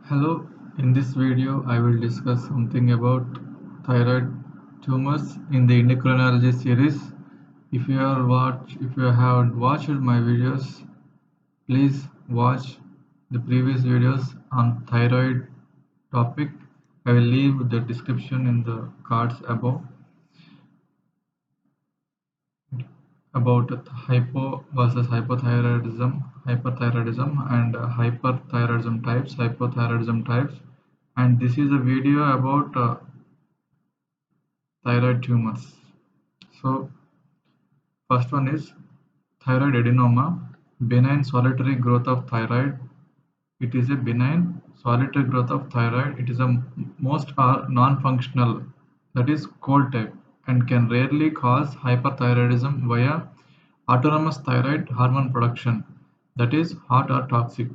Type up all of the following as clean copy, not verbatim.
Hello, in this video I will discuss something about thyroid tumors in the endocrinology series. If you haven't watched my videos, please watch the previous videos on thyroid topic. I will leave the description in the cards above about hypo versus hyperthyroidism and hypothyroidism types, and this is a video about thyroid tumors. So first one is thyroid adenoma, benign solitary growth of thyroid. It is a benign solitary growth of thyroid. It is a most are non-functional, that is cold type, and can rarely cause hyperthyroidism via autonomous thyroid hormone production, that is hot or toxic.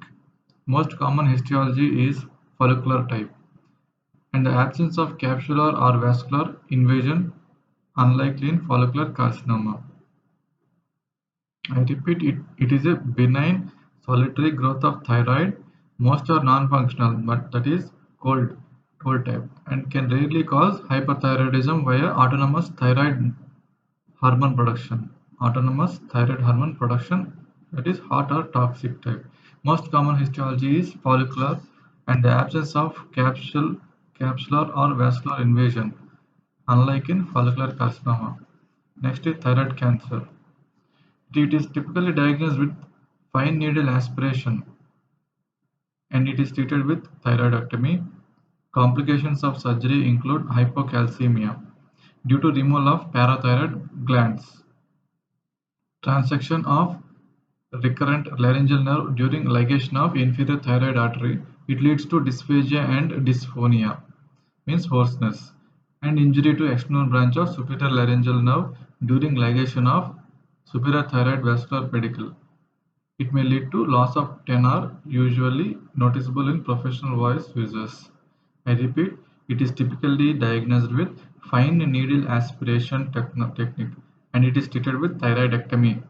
Most common histology is follicular type, and the absence of capsular or vascular invasion unlikely in follicular carcinoma. I repeat, it is a benign solitary growth of thyroid. Most are non-functional, but that is cold, cold type, and can rarely cause hyperthyroidism via autonomous thyroid hormone production. Autonomous thyroid hormone production, that is hot or toxic type. Most common histology is follicular, and the absence of capsular or vascular invasion, unlike in follicular carcinoma. Next is thyroid cancer. It is typically diagnosed with fine needle aspiration, and it is treated with thyroidectomy. Complications of surgery include hypocalcemia due to removal of parathyroid glands, transection of recurrent laryngeal nerve during ligation of inferior thyroid artery. It leads to dysphagia and dysphonia, means hoarseness, and injury to external branch of superior laryngeal nerve during ligation of superior thyroid vascular pedicle. It may lead to loss of tenor, usually noticeable in professional voice users. I repeat, it is typically diagnosed with fine needle aspiration technique, and it is treated with thyroidectomy.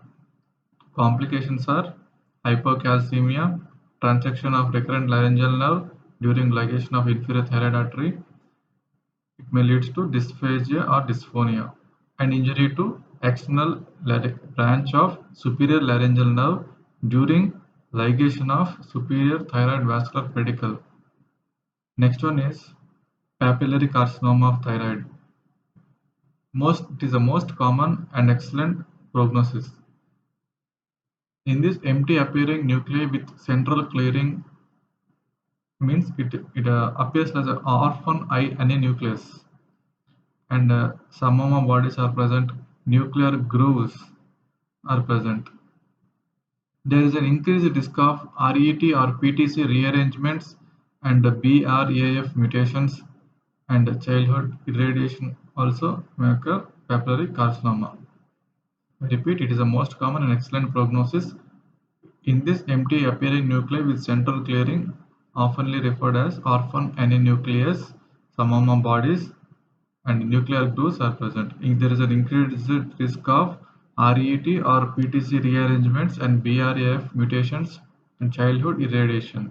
Complications are hypocalcemia, transection of recurrent laryngeal nerve during ligation of inferior thyroid artery. It may lead to dysphagia or dysphonia, and injury to external branch of superior laryngeal nerve during ligation of superior thyroid vascular pedicle. Next one is papillary carcinoma of thyroid. It is the most common and excellent prognosis. In this empty appearing nuclei with central clearing, means it appears as an orphan eye and a nucleus, and some of my bodies are present, nuclear grooves are present. There is an increased risk of RET or PTC rearrangements and BRAF mutations, and childhood irradiation also may occur papillary carcinoma. I repeat, it is the most common and excellent prognosis. In this empty appearing nuclei with central clearing, oftenly referred as orphan nucleus, some of my bodies and nuclear grooves are present. If there is an increased risk of RET or PTC rearrangements and BRAF mutations and childhood irradiation.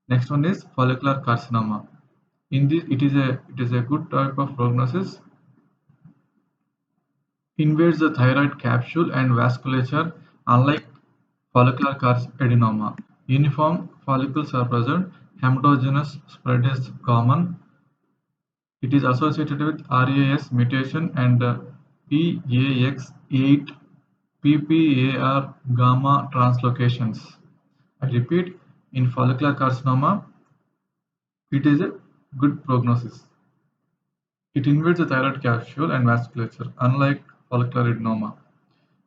Next one is follicular carcinoma. In this, it is a good type of prognosis. Invades the thyroid capsule and vasculature, unlike follicular adenoma. Uniform follicles are present. Hematogenous spread is common. It is associated with RAS mutation and PAX8 PPAR gamma translocations. I repeat, in follicular carcinoma, it is a good prognosis. It invades the thyroid capsule and vasculature, unlike follicular adenoma.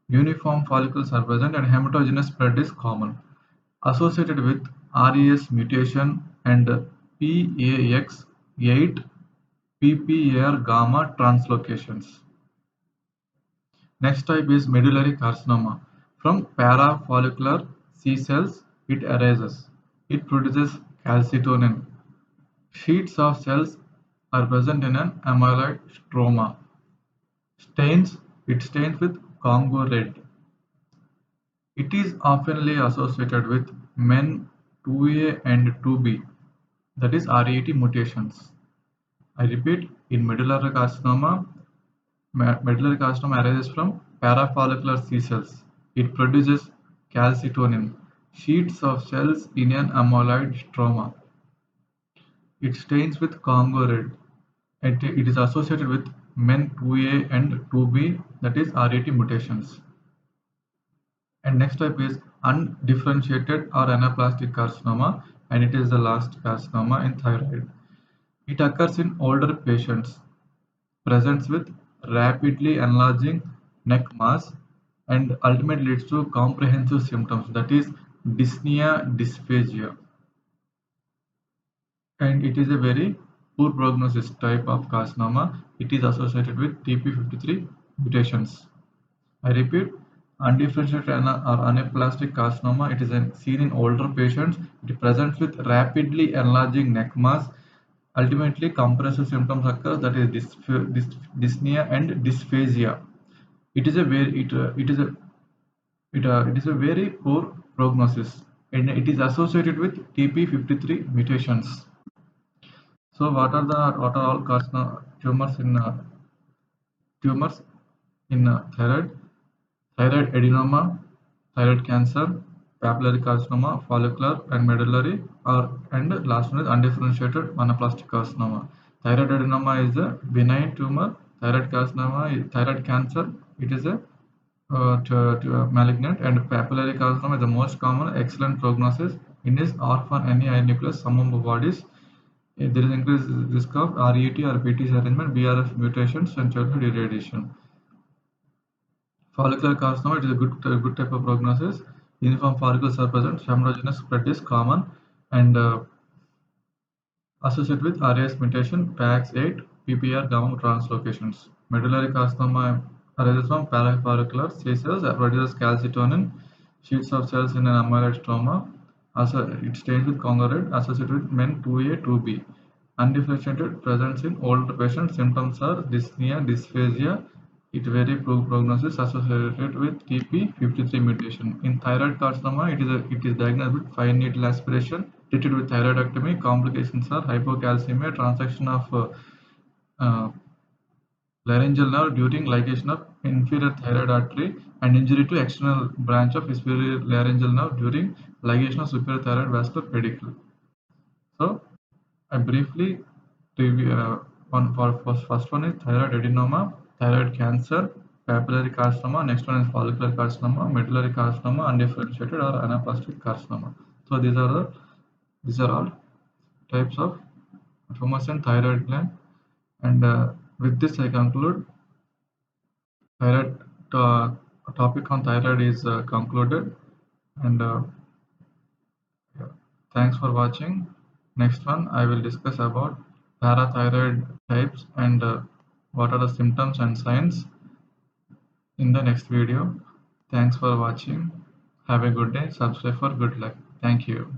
Uniform follicles are present and hematogenous spread is common. Associated with RAS mutation and PAX8 PPAR gamma translocations. Next type is medullary carcinoma. From parafollicular C cells, it arises. It produces calcitonin. Sheets of cells are present in an amyloid stroma. Stains, it stains with Congo red. It is oftenly associated with MEN 2A and 2B. that is RET mutations. I repeat, in medullary carcinoma arises from parafollicular C cells. It produces calcitonin, sheets of cells in an amyloid stroma. It stains with Congo red. It is associated with MEN2A and 2B, that is RET mutations. And next type is undifferentiated or anaplastic carcinoma, and it is the last carcinoma in thyroid. It occurs in older patients, presents with rapidly enlarging neck mass, and ultimately leads to comprehensive symptoms, that is dyspnea, dysphagia. And it is a very poor prognosis type of carcinoma. It is associated with TP53 mutations. I repeat, undifferentiated or anaplastic carcinoma. It is seen in older patients. It presents with rapidly enlarging neck mass. Ultimately, compressive symptoms occur, that is dyspnea and dysphagia. It is a very it is a very poor prognosis, and it is associated with TP53 mutations. So, what are all tumors in thyroid? Thyroid adenoma, thyroid cancer, papillary carcinoma, follicular and medullary, and last one is undifferentiated anaplastic carcinoma. Thyroid adenoma is a benign tumor. Thyroid cancer, it is a malignant, and papillary carcinoma is the most common. Excellent prognosis. In this orphan NEI nucleus, some of the bodies, there is increased risk of RET or PTC arrangement, BRF mutations, and childhood irradiation. Follicular carcinoma, it is a good type of prognosis. Uniform follicles are present. Hemorrhaginous spread is common and associated with RAS mutation, PAX8, PPR gamma translocations. Medullary carcinoma arises from parafollicular C cells that produces calcitonin, sheets of cells in an amyloid stroma. Also, it stains with Congo red, associated with MEN2A, 2B. Undifferentiated, presence in older patients. Symptoms are dyspnea, dysphagia. It very poor prognosis, associated with TP53 mutation. In thyroid carcinoma, it is diagnosed with fine needle aspiration, treated with thyroidectomy. Complications are hypocalcemia, transaction of uh, laryngeal nerve during ligation of inferior thyroid artery, and injury to external branch of superior laryngeal nerve during ligation of superior thyroid vascular pedicule. So, I briefly review first one is thyroid adenoma, thyroid cancer, papillary carcinoma. Next one is follicular carcinoma, medullary carcinoma, undifferentiated or anaplastic carcinoma. So these are all types of tumors in thyroid gland. And with this, I conclude thyroid topic on thyroid is concluded. And yeah. Thanks for watching. Next one, I will discuss about parathyroid types and what are the symptoms and signs in the next video. Thanks for watching. Have a good day. Subscribe for good luck. Thank you.